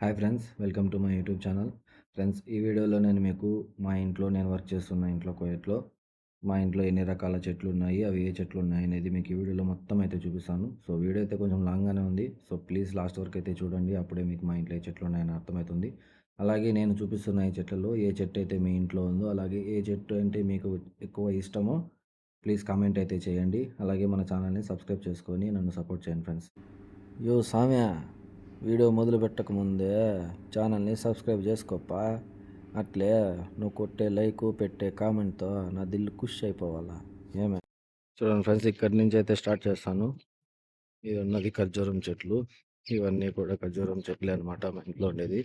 Hi friends, welcome to my YouTube channel. Friends, ఈ వీడియోలో నేను మీకు మా ఇంట్లో నేను వర్క్ చేస్తున్న ఇంట్లో కోయట్లో మా ఇంట్లో ఎన్ని రకాల చెట్లు ఉన్నాయి, అవి ఏ చెట్లు ఉన్నాయి అనేది మీకు ఈ వీడియోలో మొత్తం అయితే చూపిస్తాను. సో వీడియో అయితే కొంచెం లాంగ్గానే ఉంది. సో ప్లీజ్ లాస్ట్ వరకు అయితే చూడండి, అప్పుడే మీకు మా ఇంట్లో ఏ చెట్లు ఉన్నాయని అర్థమవుతుంది. అలాగే నేను చూపిస్తున్న ఈ చెట్లలో ఏ చెట్టు అయితే మీ ఇంట్లో ఉందో, అలాగే ఏ చెట్టు అంటే మీకు ఎక్కువ ఇష్టమో ప్లీజ్ కామెంట్ అయితే చేయండి. అలాగే మన ఛానల్ని సబ్స్క్రైబ్ చేసుకొని నన్ను సపోర్ట్ చేయండి ఫ్రెండ్స్. యో సామ్య, వీడియో మొదలు పెట్టకముందే ఛానల్ని సబ్స్క్రైబ్ చేసుకోప్పా. అట్లే నువ్వు కొట్టే లైక్ పెట్టే కామెంట్తో నా దిల్లు ఖుష్ అయిపోవాలా. ఏమే చూడండి ఫ్రెండ్స్, ఇక్కడి నుంచి అయితే స్టార్ట్ చేస్తాను. ఇది ఉన్నది ఖర్జూరం చెట్లు. ఇవన్నీ కూడా ఖర్జూరం చెట్లే అనమాట మా ఇంట్లో ఉండేది.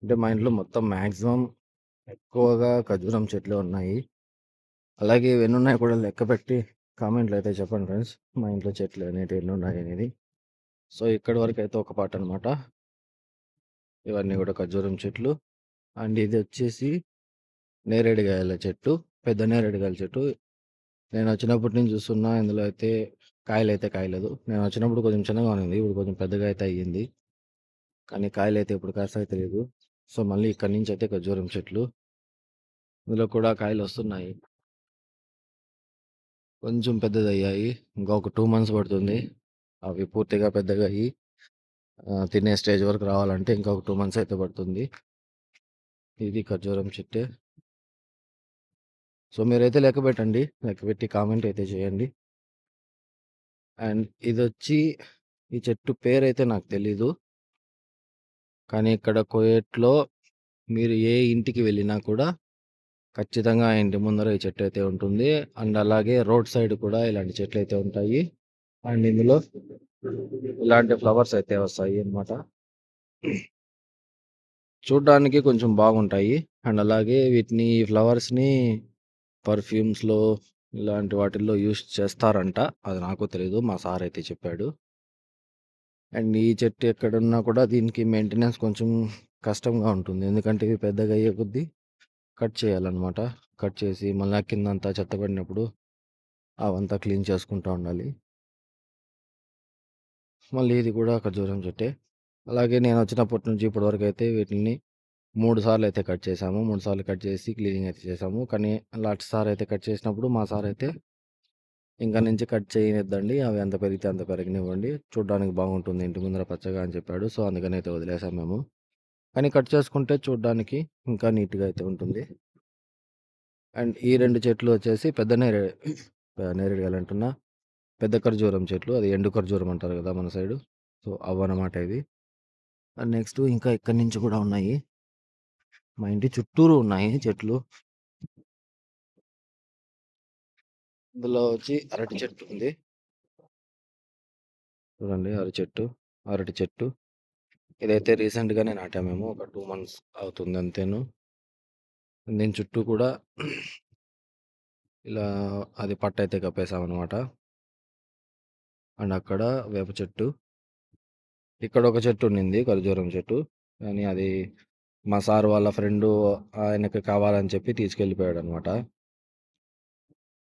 అంటే మా ఇంట్లో మొత్తం మ్యాక్సిమం ఎక్కువగా ఖర్జూరం చెట్లే ఉన్నాయి. అలాగే ఇవన్నీ ఉన్నాయి కూడా లెక్క పెట్టి కామెంట్లు అయితే చెప్పండి ఫ్రెండ్స్, మా ఇంట్లో చెట్లు అనేవి ఎన్ని ఉన్నాయి అనేది. సో ఇక్కడి వరకు అయితే ఒక పాట అనమాట. ఇవన్నీ కూడా ఖర్జూరం చెట్లు. అండ్ ఇది వచ్చేసి నేరేడుకాయల చెట్టు, పెద్ద నేరేడుకాయల చెట్టు. నేను వచ్చినప్పటి నుంచి చూస్తున్నా, ఇందులో అయితే కాయలు అయితే కాయలేదు. నేను వచ్చినప్పుడు కొంచెం చిన్నగా ఉంది, ఇప్పుడు కొంచెం పెద్దగా అయితే అయ్యింది. కానీ కాయలు అయితే ఇప్పుడు కాస్తాయో తెలియదు. సో మళ్ళీ ఇక్కడి నుంచి అయితే ఖర్జూరం చెట్లు, ఇందులో కూడా కాయలు వస్తున్నాయి. కొంచెం పెద్దదయ్యాయి, ఇంకా ఒక 2 months పడుతుంది అవి పూర్తిగా పెద్దగా అయ్యి తినే స్టేజ్ వరకు రావాలంటే ఇంకా ఒక 2 months అయితే పడుతుంది. ఇది ఖర్జూరం చెట్టే. సో మీరైతే లెక్క పెట్టండి, లెక్క పెట్టి కామెంట్ అయితే చేయండి. అండ్ ఇదొచ్చి ఈ చెట్టు పేరైతే నాకు తెలీదు. కానీ ఇక్కడ కోయట్లో మీరు ఏ ఇంటికి వెళ్ళినా కూడా ఖచ్చితంగా ఆ ఇంటి ముందర ఈ చెట్టు అయితే ఉంటుంది. అండ్ అలాగే రోడ్ సైడ్ కూడా ఇలాంటి చెట్లు అయితే ఉంటాయి. అండ్ ఇందులో ఇలాంటి ఫ్లవర్స్ అయితే వస్తాయి అన్నమాట. చూడ్డానికి కొంచెం బాగుంటాయి. అండ్ అలాగే వీటిని ఫ్లవర్స్‌ని పర్ఫ్యూమ్స్‌లో ఇలాంటి వాటిల్లో యూజ్ చేస్తారంట. అది నాకు తెలీదు, మా సార్ అయితే చెప్పాడు. అండ్ ఈ చెట్టు ఎక్కడున్నా కూడా దీనికి మెయింటెనెన్స్ కొంచెం కష్టంగా ఉంటుంది. ఎందుకంటే ఇవి పెద్దగా అయ్యే కొద్దీ కట్ చేయాలన్నమాట. కట్ చేసి మళ్ళా కిందంతా చెత్త పడినప్పుడు అవంతా క్లీన్ చేసుకుంటూ ఉండాలి. మళ్ళీ ఇది కూడా ఖర్జూరం చెట్టే. అలాగే నేను వచ్చినప్పటి నుంచి ఇప్పటివరకు అయితే వీటిని 3 సార్లు అయితే కట్ చేశాము. 3 సార్లు కట్ చేసి క్లీనింగ్ అయితే చేశాము. కానీ లాస్ట్ సారి అయితే కట్ చేసినప్పుడు మా సార్ అయితే ఇంక నుంచి కట్ చేయనిద్దండి, అవి ఎంత పెరిగితే అంత పెరగనివ్వండి, చూడ్డానికి బాగుంటుంది ఇంటి ముందర పచ్చగా అని చెప్పాడు. సో అందుకని అయితే వదిలేసాం మేము. కానీ కట్ చేసుకుంటే చూడ్డానికి ఇంకా నీట్‌గా అయితే ఉంటుంది. అండ్ ఈ 2 చెట్లు వచ్చేసి పెద్ద నేరేడుకాయలు అంటున్నా, పెద్ద ఖర్జూరం చెట్లు. అది ఎండు ఖర్జూరం అంటారు కదా మన సైడు. సో అవన్నమాట ఇది. అండ్ నెక్స్ట్ ఇంకా ఇక్కడి నుంచి కూడా ఉన్నాయి. మా ఇంటి చుట్టూరు ఉన్నాయి చెట్లు. ఇందులో వచ్చి అరటి చెట్టు ఉంది. చూడండి అరటి చెట్టు. ఇదైతే రీసెంట్‌గానే నాటాము మేము. ఒక 2 months అవుతుంది అంతేను. దీని చుట్టూ కూడా ఇలా అది పట్టయితే కప్పేసామనమాట. అండ్ అక్కడ వేప చెట్టు. ఇక్కడ ఒక చెట్టు ఉండింది, ఖర్జూరం చెట్టు. కానీ అది మా సార్ వాళ్ళ ఫ్రెండు ఆయనకి కావాలని చెప్పి తీసుకెళ్ళిపోయాడనమాట.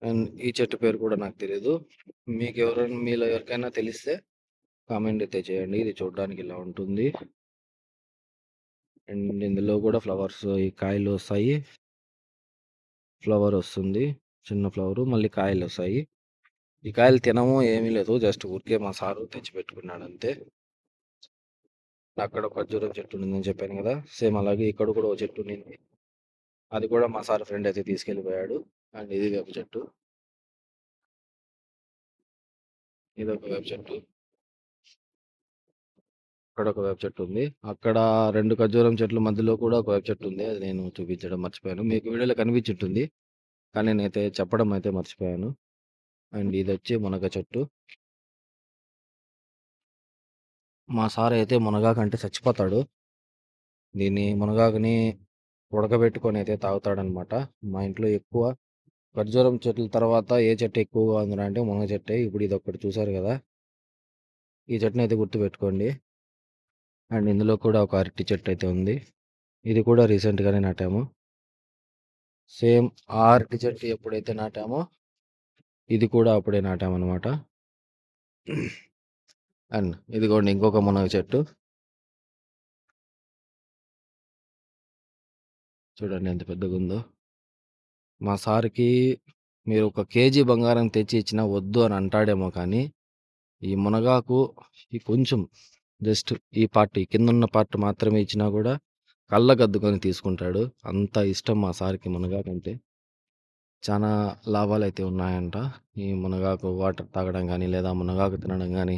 అండ్ ఈ చెట్టు పేరు కూడా నాకు తెలీదు. మీలో ఎవరికైనా తెలిస్తే కామెంట్ అయితే చేయండి. ఇది చూడడానికి ఇలా ఉంటుంది. అండ్ ఇందులో కూడా ఫ్లవర్స్, ఈ కాయలు వస్తాయి. ఫ్లవర్ వస్తుంది, చిన్న ఫ్లవరు, మళ్ళీ కాయలు వస్తాయి. ఈ కాయలు తినము ఏమీ లేదు, జస్ట్ ఊరికే మా సారు తెచ్చిపెట్టుకున్నాడు అంతే. అక్కడ ఖర్జూరం చెట్టు ఉండిందని చెప్పాను కదా, సేమ్ అలాగే ఇక్కడ కూడా ఒక చెట్టు ఉండింది. అది కూడా మా సార్ ఫ్రెండ్ అయితే తీసుకెళ్ళిపోయాడు. అండ్ ఇది వేప చెట్టు. ఇది ఒక వేప చెట్టు. అక్కడ ఒక వేప చెట్టు ఉంది. అక్కడ 2 ఖర్జూరం చెట్ల మధ్యలో కూడా ఒక వేప చెట్టు ఉంది. అది నేను చూపించడం మర్చిపోయాను. మీకు వీడియోలో కనిపించుంటుంది, కానీ నేనైతే చెప్పడం అయితే మర్చిపోయాను. అండ్ ఇది వచ్చి మునగ చెట్టు. మా సార్ అయితే మునగాకంటే చచ్చిపోతాడు. దీన్ని మునగాకుని ఉడకబెట్టుకొని అయితే తాగుతాడనమాట. మా ఇంట్లో ఎక్కువ ఖర్జూరం చెట్ల తర్వాత ఏ చెట్టు ఎక్కువగా ఉందిరా అంటే మునగ చెట్టే. ఇప్పుడు ఇదొక్కటి చూసారు కదా, ఈ చెట్టుని అయితే గుర్తుపెట్టుకోండి. అండ్ ఇందులో కూడా ఒక అరటి చెట్టు అయితే ఉంది. ఇది కూడా రీసెంట్‌గానే నాటాము. సేమ్ ఆ అరటి చెట్టు ఎప్పుడైతే నాటామో ఇది కూడా అప్పుడే నాటామనమాట. అండ్ ఇదిగోండి ఇంకొక మునగ చెట్టు. చూడండి ఎంత పెద్దగుందో. మా సార్‌కి మీరు ఒక కేజీ బంగారం తెచ్చి ఇచ్చినా వద్దు అని అంటాడేమో కానీ, ఈ మునగాకు ఈ కొంచెం జస్ట్ ఈ పార్ట్ ఈ కిందున్న పార్ట్ మాత్రమే ఇచ్చినా గూడా కళ్ళకద్దుకొని తీసుకుంటాడు. అంత ఇష్టం మా సార్‌కి మునగాకంటే. చానా లాభాలైతే ఉన్నాయంట. ఈ మునగాకు వాటర్ తాగడం గానీ, లేదా మునగాకు తినడం గానీ,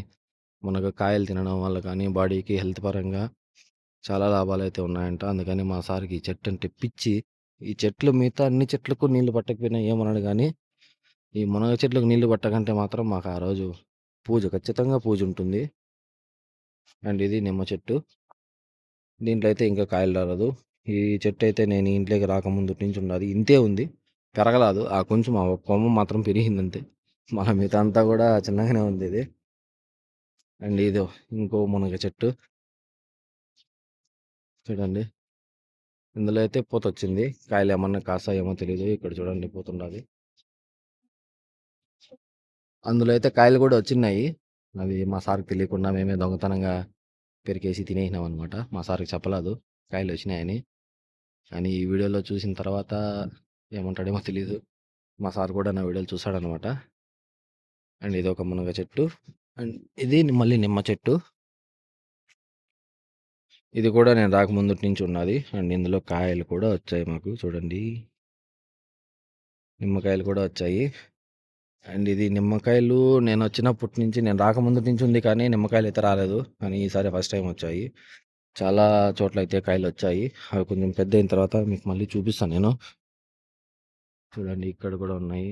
మునగకాయలు తినడం వల్ల కానీ బాడీకి హెల్త్ పరంగా చాలా లాభాలైతే ఉన్నాయంట. అందుకని మా సార్‌కి ఈ చెట్టంటే పిచ్చి. ఈ చెట్లు మిగతా అన్ని చెట్లకు నీళ్లు పట్టకపోయినా ఏమనడు గానీ, ఈ మునగ చెట్లకు నీళ్లు పట్టకంటే మాత్రం మాకు ఆ రోజు ఖచ్చితంగా పూజుంటుంది. అండ్ ఇది నిమ్మ చెట్టు. దీంట్లో అయితే ఇంకా కాయలు రాలేదు. ఈ చెట్టయితే నేను ఈ ఇంట్లోకి రాకముందు నుంచి ఉన్నది. ఇంతే ఉంది. పెరగలాదు. ఆ కొంచెం ఆ ఒక కొమ్మ మాత్రం పెరిగిందంతే. మళ్ళా మిగతా అంతా గూడా చిన్నగానే ఉంది ఇది. అండ్ ఇదో ఇంకో మునగ చెట్టు చూడండి. ఇందులో అయితే పూతొచ్చింది. కాయలేమన్నా కాస్తాయేమో తెలీదు. ఇక్కడ చూడండి పూతుండాది. అందులో అయితే కాయలు గూడా వచ్చినాయి. అవి మా సార్‌కి తెలియకుండా మేమే దొంగతనంగా పెరికేసి తినేసినామనమాట. మా సార్‌కి చెప్పలేదు కాయలొచ్చినాయని. కానీ ఈ వీడియోలో చూసిన తర్వాత ఏమంటాడేమో తెలీదు. మా సార్ కూడా నా వీడియోలు చూసాడనమాట. అండ్ ఇదొక మునగ చెట్టు. అండ్ ఇది మళ్ళీ నిమ్మ చెట్టు. ఇది కూడా నేను రాకముందుటి నుంచి ఉన్నది. అండ్ ఇందులో కాయలు కూడా వచ్చాయి మాకు చూడండి. నిమ్మకాయలు కూడా వచ్చాయి. అండ్ ఇది నిమ్మకాయలు నేనొచ్చినప్పటి నుంచి నేను రాకముందుటి నుంచి ఉంది కానీ నిమ్మకాయలయితే రాలేదు. కానీ ఈసారి ఫస్ట్ టైమ్ వచ్చాయి. చాలా చోట్లయితే కాయలొచ్చాయి. అవి కొంచెం పెద్దయిన తర్వాత మీకు మళ్ళీ చూపిస్తాను నేను. చూడండి ఇక్కడ కూడా ఉన్నాయి.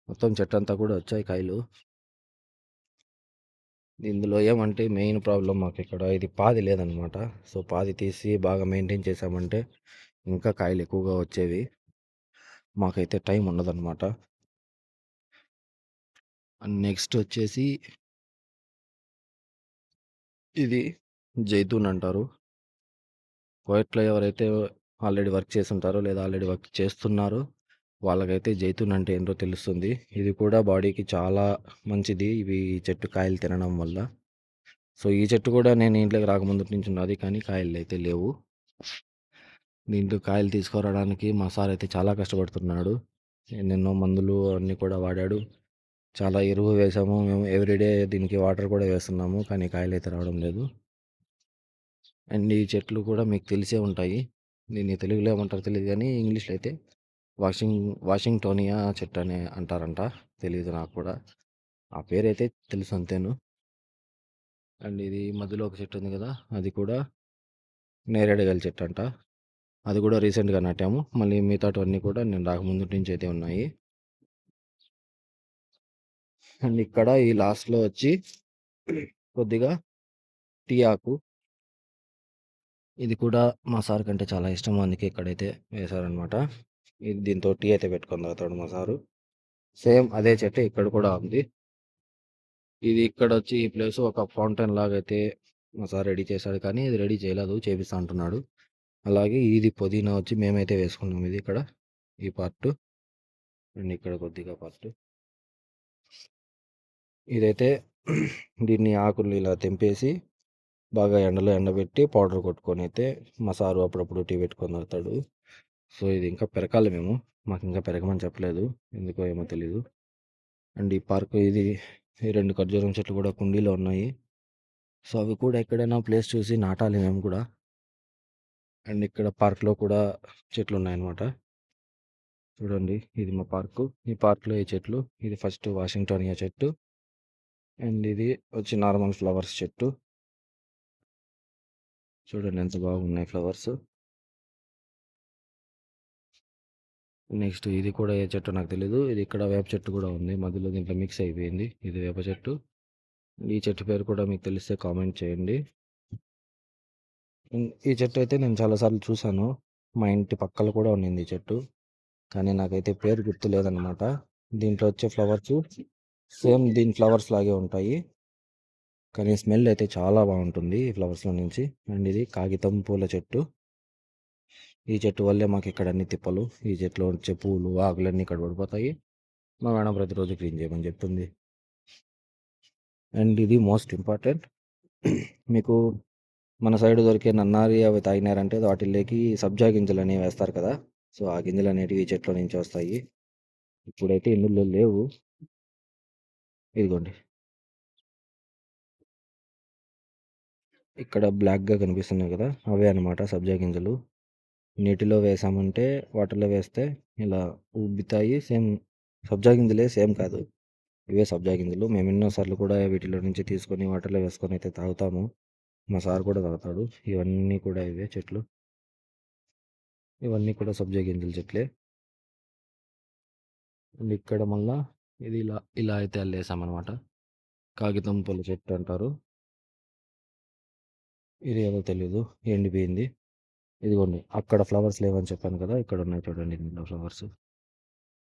మొత్తం చెట్టంతా కూడా వచ్చాయి కాయలు. ఇందులో ఏమంటే మెయిన్ ప్రాబ్లమ్ మాకిక్కడ ఇది పాది లేదనమాట. సో, పాది తీసి బాగా మెయింటైన్ చేశామంటే ఇంకా కాయలు ఎక్కువగా వచ్చేవి. మాకైతే టైం ఉండదనమాట. అండ్ నెక్స్ట్ వచ్చేసి ఇది జైతూన్ అంటారు. కువైట్‌లో ఎవరైతే ఆల్రెడీ వర్క్ చేసుంటారో లేదా ఆల్రెడీ వర్క్ చేస్తున్నారో వాళ్ళకైతే జైతూన్ అంటే ఏంటో తెలుస్తుంది. ఇది కూడా బాడీకి చాలా మంచిది. ఇవి ఈ చెట్టు కాయలు తినడం వల్ల. సో, ఈ చెట్టు కూడా నేను ఇంట్లోకి రాకముందుటి నుంచి ఉన్నది. కానీ కాయలైతే లేవు. దీంట్లో కాయలు తీసుకురావడానికి మా సార్ అయితే చాలా కష్టపడుతున్నాడు. ఎన్నెన్నో మందులు అన్నీ కూడా వాడాడు. చాలా ఎరువు వేసాము. మేము ఎవ్రీడే దీనికి వాటర్ కూడా వేస్తున్నాము. కానీ కాయలైతే రావడం లేదు. అండ్ ఈ చెట్లు కూడా మీకు తెలిసే ఉంటాయి. దీన్ని తెలుగులో ఏమంటారో తెలీదు గానీ ఇంగ్లీష్‌లో అయితే వాషింగ్ వాషింగ్టోనియా చెట్టు అని అంటారంట. తెలీదు నాకు కూడా. ఆ పేరైతే తెలుసు అంతేను. అండ్ ఇది మధ్యలో ఒక చెట్టు ఉంది కదా! అది కూడా నేరేడుకాయల చెట్టంట. అది కూడా రీసెంట్‌గా నాటాము. మళ్ళీ మిగతాటివన్నీ కూడా నేను రాకముందు నుంచి అయితే ఉన్నాయి. అండ్ ఇక్కడ ఈ లాస్ట్‌లో వచ్చి కొద్దిగా టీ ఆకు. ఇది కూడా మా సార్ కంటే చాలా ఇష్టం. అందుకే ఇక్కడైతే వేశారనమాట. ఇది దీంతో టీ అయితే పెట్టుకొని తాగుతాడు మా సారు. సేమ్ అదే చెట్టు ఇక్కడ కూడా ఉంది. ఇది ఇక్కడొచ్చి ఈ ప్లేస్ ఒక ఫౌంటైన్ లాగైతే మా సార్ రెడీ చేశాడు. కానీ ఇది రెడీ చేయలేదు. చేపిస్తా అంటున్నాడు. అలాగే ఇది పుదీనా వచ్చి మేమైతే వేసుకున్నాం ఇది ఇక్కడ. ఈ పార్టు. అండ్ ఇక్కడ కొద్దిగా పార్టు. ఇదైతే దీన్ని ఆకుల్ని ఇలా తెంపేసి బాగా ఎండలో ఎండబెట్టి పౌడర్ కొట్టుకొనైతే మా సారు అప్పుడప్పుడు టీ పెట్టుకొని తాగుతాడు. సో, ఇది ఇంకా పెరకాలి మేము. మాకింకా పెరగమని చెప్పలేదు. ఎందుకో ఏమో తెలీదు. అండ్ ఈ పార్క్ ఇది ఈ 2 ఖర్జూరం చెట్లు కూడా కుండీలో ఉన్నాయి. సో, అవి కూడా ఎక్కడైనా ప్లేస్ చూసి నాటాలి మేము కూడా. అండ్ ఇక్కడ పార్క్‌లో కూడా చెట్లున్నాయన్నమాట. చూడండి ఇది మా పార్కు. ఈ పార్క్‌లో ఈ చెట్లు. ఇది ఫస్ట్ వాషింగ్టోనియా చెట్టు. అండ్ ఇది వచ్చి నార్మల్ ఫ్లవర్స్ చెట్టు. చూడండి ఎంత బాగున్నాయి ఫ్లవర్స్. నెక్స్ట్ ఇది కూడా ఏ చెట్టో నాకు తెలీదు. ఇది ఇక్కడ వేప చెట్టు కూడా ఉంది. మధ్యలో దీంట్లో మిక్స్ అయిపోయింది. ఇది వేప చెట్టు. ఈ చెట్టు పేరు కూడా మీకు తెలిస్తే కామెంట్ చేయండి. ఈ చెట్టు అయితే నేను చాలా సార్లు చూసాను. మా ఇంటి పక్కల కూడా ఉన్నింది ఈ చెట్టు. కానీ నాకైతే పేరు గుర్తులేదనమాట. దీంట్లో వచ్చే ఫ్లవర్సు సేమ్ దీని ఫ్లవర్స్ లాగే ఉంటాయి. కానీ స్మెల్ అయితే చాలా బాగుంటుంది ఈ ఫ్లవర్స్‌లో నుంచి. అండ్ ఇది కాగితం పూల చెట్టు. ఈ చెట్టు వల్లే మాకిక్కడ అన్ని తిప్పలు. ఈ చెట్టులో వచ్చే పూలు, ఆకులన్నీ ఇక్కడ పడిపోతాయి. మా మేడం ప్రతిరోజు క్లీన్ చేయమని చెప్తుంది. అండ్ ఇది మోస్ట్ ఇంపార్టెంట్. మీకు మన సైడ్ దొరికే నన్నారి అవి తాగినారంటే వాటిల్లోకి సబ్జా గింజలు అనేవి వేస్తారు కదా. సో ఆ గింజలు అనేటివి ఈ చెట్లో నుంచి వస్తాయి. ఇప్పుడైతే ఇందులో లేవు. ఇదిగోండి, ఇక్కడ బ్లాక్గా కనిపిస్తున్నాయి కదా, అవే అనమాట సబ్జా గింజలు. నీటిలో వేసామంటే, వాటర్లో వేస్తే ఇలా ఉబ్బుతాయి. సేమ్ సబ్జా గింజలే, సేమ్ కాదు, ఇవే సబ్జా గింజలు. మేము ఎన్నోసార్లు కూడా వీటిలో నుంచి తీసుకొని వాటర్లో వేసుకొని అయితే తాగుతాము. మా సార్ కూడా తాగుతాడు. ఇవన్నీ కూడా ఇవే చెట్లు. ఇవన్నీ కూడా సబ్జా గింజల చెట్లే. అండ్ ఇక్కడ మళ్ళా ఇది ఇలా ఇలా అయితే అల్లేసామన్నమాట. కాగితం పూల చెట్టు అంటారు. ఇది ఏదో తెలీదు, ఎండిపోయింది. ఇదిగోండి, అక్కడ ఫ్లవర్స్ లేవని చెప్పాను కదా, ఇక్కడ ఉన్నాయి చూడండి ఇందులో ఫ్లవర్స్.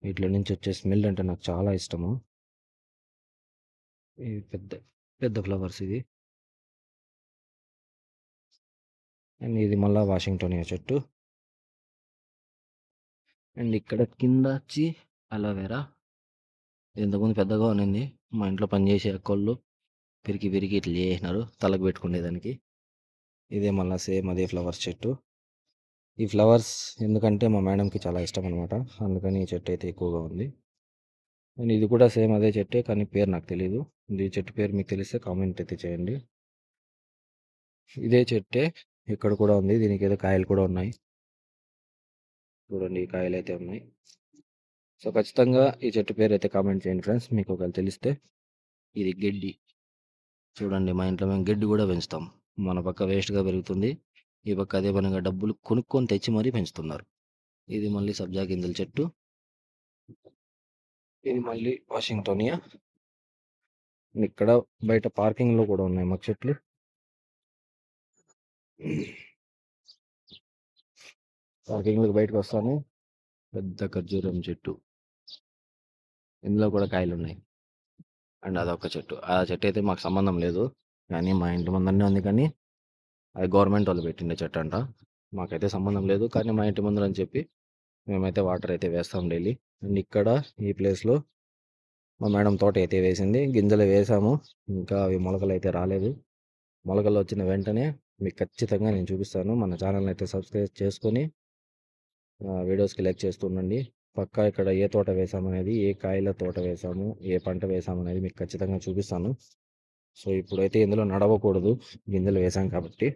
వీటిలో నుంచి వచ్చే స్మెల్ అంటే నాకు చాలా ఇష్టము. ఇది పెద్ద పెద్ద ఫ్లవర్స్ ఇది. అండ్ ఇది మళ్ళా వాషింగ్టోనియా చెట్టు. అండ్ ఇక్కడ కింద వచ్చి అలోవెరా. ఇది ఇంతకుముందు పెద్దగా ఉన్నింది. మా ఇంట్లో పనిచేసే అక్కోళ్ళు పెరికి పెరికి ఇట్లా చేసినారు తలకు పెట్టుకునేదానికి. ఇదే మళ్ళా సేమ్ అదే ఫ్లవర్స్ చెట్టు. ఈ ఫ్లవర్స్ ఎందుకంటే మా మేడంకి చాలా ఇష్టం అనమాట, అందుకని ఈ చెట్టు అయితే ఎక్కువగా ఉంది. అండ్ ఇది కూడా సేమ్ అదే చెట్టే, కానీ పేరు నాకు తెలీదు. ఇది చెట్టు పేరు మీకు తెలిస్తే కామెంట్ అయితే చేయండి. ఇదే చెట్టే ఇక్కడ కూడా ఉంది. దీనికి ఏదో కాయలు కూడా ఉన్నాయి. చూడండి, ఈ కాయలు అయితే ఉన్నాయి. సో ఖచ్చితంగా ఈ చెట్టు పేరు అయితే కామెంట్ చేయండి ఫ్రెండ్స్, మీకు ఒకవేళ తెలిస్తే. ఇది గడ్డి. చూడండి, మా ఇంట్లో మేము గడ్డి కూడా పెంచుతాం. మన పక్క వేస్ట్గా పెరుగుతుంది, ఈ పక్క అదే పనిగా డబ్బులు కొనుక్కొని తెచ్చి మరీ పెంచుతున్నారు. ఇది మళ్ళీ సబ్జా గింజల చెట్టు. ఇది మళ్ళీ వాషింగ్టోనియా. ఇక్కడ బయట పార్కింగ్లో కూడా ఉన్నాయి మాకు చెట్లు. పార్కింగ్లోకి బయటకు వస్తాను, పెద్ద ఖర్జూరం చెట్టు. ఇందులో కూడా కాయలు ఉన్నాయి. అండ్ అదొక చెట్టు. ఆ చెట్టు అయితే మాకు సంబంధం లేదు, కానీ మా ఇంటి ముందరనే ఉంది. కానీ అది గవర్నమెంట్ వాళ్ళు పెట్టిండే చెట్టు అంట. మాకైతే సంబంధం లేదు, కానీ మా ఇంటి ముందర అని చెప్పి మేమైతే వాటర్ అయితే వేస్తాం డైలీ. అండ్ ఇక్కడ ఈ ప్లేస్లో మా మేడం తోట అయితే వేసింది. గింజలు వేసాము, ఇంకా అవి మొలకలు అయితే రాలేదు. మొలకలు వచ్చిన వెంటనే మీకు ఖచ్చితంగా నేను చూపిస్తాను. మన ఛానల్ అయితే సబ్స్క్రైబ్ చేసుకొని వీడియోస్కి లైక్ చేస్తుండండి. పక్కా ఇక్కడ ఏ తోట వేసామనేది, ఏ కాయల తోట వేసాము, ఏ పంట వేసామనేది మీకు ఖచ్చితంగా చూపిస్తాను. సో ఇప్పుడైతే ఇందులో నడవకూడదు, గింజలు వేసాం కాబట్టి.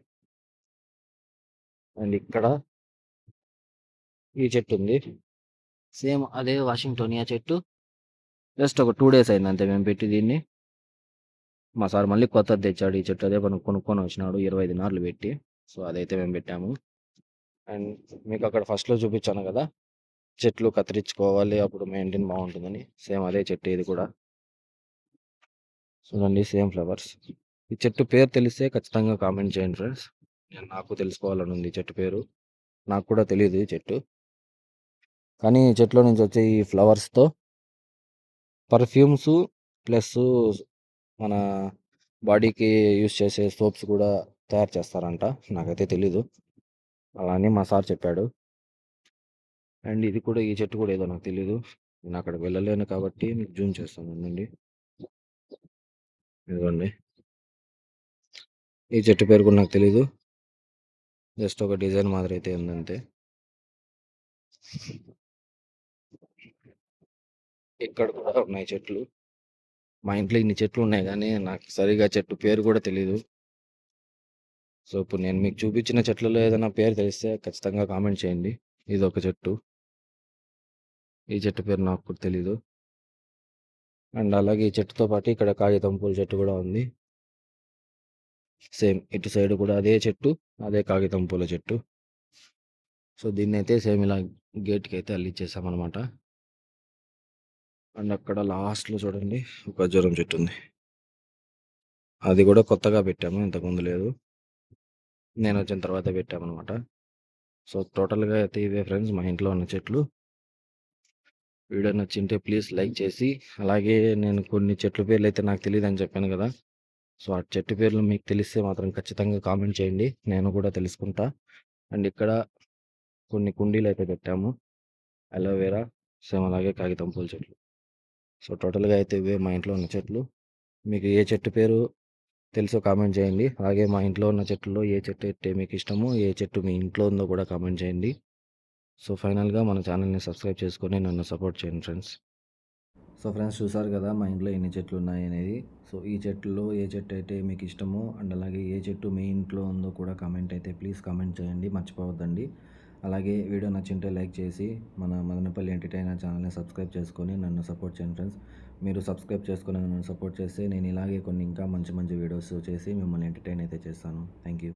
అండ్ ఇక్కడ ఈ చెట్టు ఉంది, సేమ్ అదే వాషింగ్టోనియా చెట్టు. జస్ట్ ఒక 2 డేస్ అయింది అంతే మేము పెట్టి దీన్ని. మా సార్ మళ్ళీ కొత్తది తెచ్చాడు. ఈ చెట్టు అదే కొనుక్కొని వచ్చినాడు 25 నార్లు పెట్టి. సో అదైతే మేము పెట్టాము. అండ్ మీకు అక్కడ ఫస్ట్లో చూపించాను కదా, చెట్లు కత్తిరించుకోవాలి అప్పుడు మెయింటైన్ బాగుంటుందని, సేమ్ అదే చెట్టు ఇది కూడా. చూడండి, సేమ్ ఫ్లవర్స్. ఈ చెట్టు పేరు తెలిస్తే ఖచ్చితంగా కామెంట్ చేయండి ఫ్రెండ్స్. నాకు తెలుసుకోవాలని ఉంది ఈ చెట్టు పేరు. నాకు కూడా తెలియదు ఈ చెట్టు, కానీ ఈ చెట్లో నుంచి వచ్చే ఈ ఫ్లవర్స్తో పర్ఫ్యూమ్స్ ప్లస్ మన బాడీకి యూస్ చేసే సోప్స్ కూడా తయారు చేస్తారంట. నాకైతే తెలీదు, అలానే మా సార్ చెప్పాడు. అండ్ ఇది కూడా, ఈ చెట్టు కూడా ఏదో నాకు తెలీదు. నేను అక్కడికి వెళ్ళలేను కాబట్టి మీకు జూమ్ చేస్తాను. ఇదిగోండి, ఈ చెట్టు పేరు కూడా నాకు తెలీదు. జస్ట్ ఒక డిజైన్ మాదిరి అయితే ఉందంతే. ఇక్కడ కూడా ఉన్నాయి చెట్లు. మా ఇంట్లో ఇన్ని చెట్లు ఉన్నాయి, కానీ నాకు సరిగా చెట్టు పేరు కూడా తెలీదు. సో ఇప్పుడు నేను మీకు చూపించిన చెట్లలో ఏదైనా పేరు తెలిస్తే ఖచ్చితంగా కామెంట్ చేయండి. ఇది ఒక చెట్టు, ఈ చెట్టు పేరు నాకు కూడా తెలీదు. అండ్ అలాగే ఈ చెట్టుతో పాటు ఇక్కడ కాగితం పూల చెట్టు కూడా ఉంది. సేమ్ ఇటు సైడ్ కూడా అదే చెట్టు, అదే కాగితం పూల చెట్టు. సో దీన్ని అయితే సేమ్ ఇలా గేట్కి అయితే అల్లిచ్చేసామన్నమాట. అండ్ అక్కడ లాస్ట్లో చూడండి ఒక ఖర్జూరం చెట్టు ఉంది. అది కూడా కొత్తగా పెట్టాము, ఇంతకుముందు లేదు. నేను వచ్చిన తర్వాత పెట్టామన్నమాట. సో టోటల్గా అయితే ఇవే ఫ్రెండ్స్ మా ఇంట్లో ఉన్న చెట్లు. వీడియో నచ్చింటే ప్లీజ్ లైక్ చేసి, అలాగే నేను కొన్ని చెట్ల పేర్లు అయితే నాకు తెలియదు అని చెప్పాను కదా, సో ఆ చెట్టు పేర్లు మీకు తెలిస్తే మాత్రం ఖచ్చితంగా కామెంట్ చేయండి, నేను కూడా తెలుసుకుంటా. అండ్ ఇక్కడ కొన్ని కుండీలు అయితే పెట్టాము, అలోవెరా, సేమ్ అలాగే కాగితం పూల చెట్లు. సో టోటల్గా అయితే ఇవే మా ఇంట్లో ఉన్న చెట్లు. మీకు ఏ చెట్టు పేరు తెలుసో కామెంట్ చేయండి. అలాగే మా ఇంట్లో ఉన్న చెట్లలో ఏ చెట్టు అయితే మీకు ఇష్టమో, ఏ చెట్టు మీ ఇంట్లో ఉందో కూడా కామెంట్ చేయండి. సో, ఫైనల్‌గా మన ఛానల్‌ని సబ్స్క్రైబ్ చేసుకొని నన్ను సపోర్ట్ చేయండి ఫ్రెండ్స్. సో ఫ్రెండ్స్, చూసారు కదా మా ఇంట్లో ఎన్ని చెట్లు ఉన్నాయనేది. సో ఈ చెట్లలో ఏ చెట్టు అయితే మీకు ఇష్టమో అండ్ అలాగే ఏ చెట్టు మీ ఇంట్లో ఉందో కూడా కామెంట్ అయితే ప్లీజ్ కామెంట్ చేయండి, మర్చిపోవద్దండి. అలాగే వీడియో నచ్చింటే లైక్ చేసి మన మదనపల్లి ఎంటర్టైనర్ ఛానల్ని సబ్స్క్రైబ్ చేసుకొని నన్ను సపోర్ట్ చేయండి ఫ్రెండ్స్. మీరు సబ్స్క్రైబ్ చేసుకొని నన్ను సపోర్ట్ చేస్తే నేను ఇలాగే కొన్ని ఇంకా మంచి మంచి వీడియోస్ చేసి మిమ్మల్ని ఎంటర్టైన్ అయితే చేస్తాను. Thank you.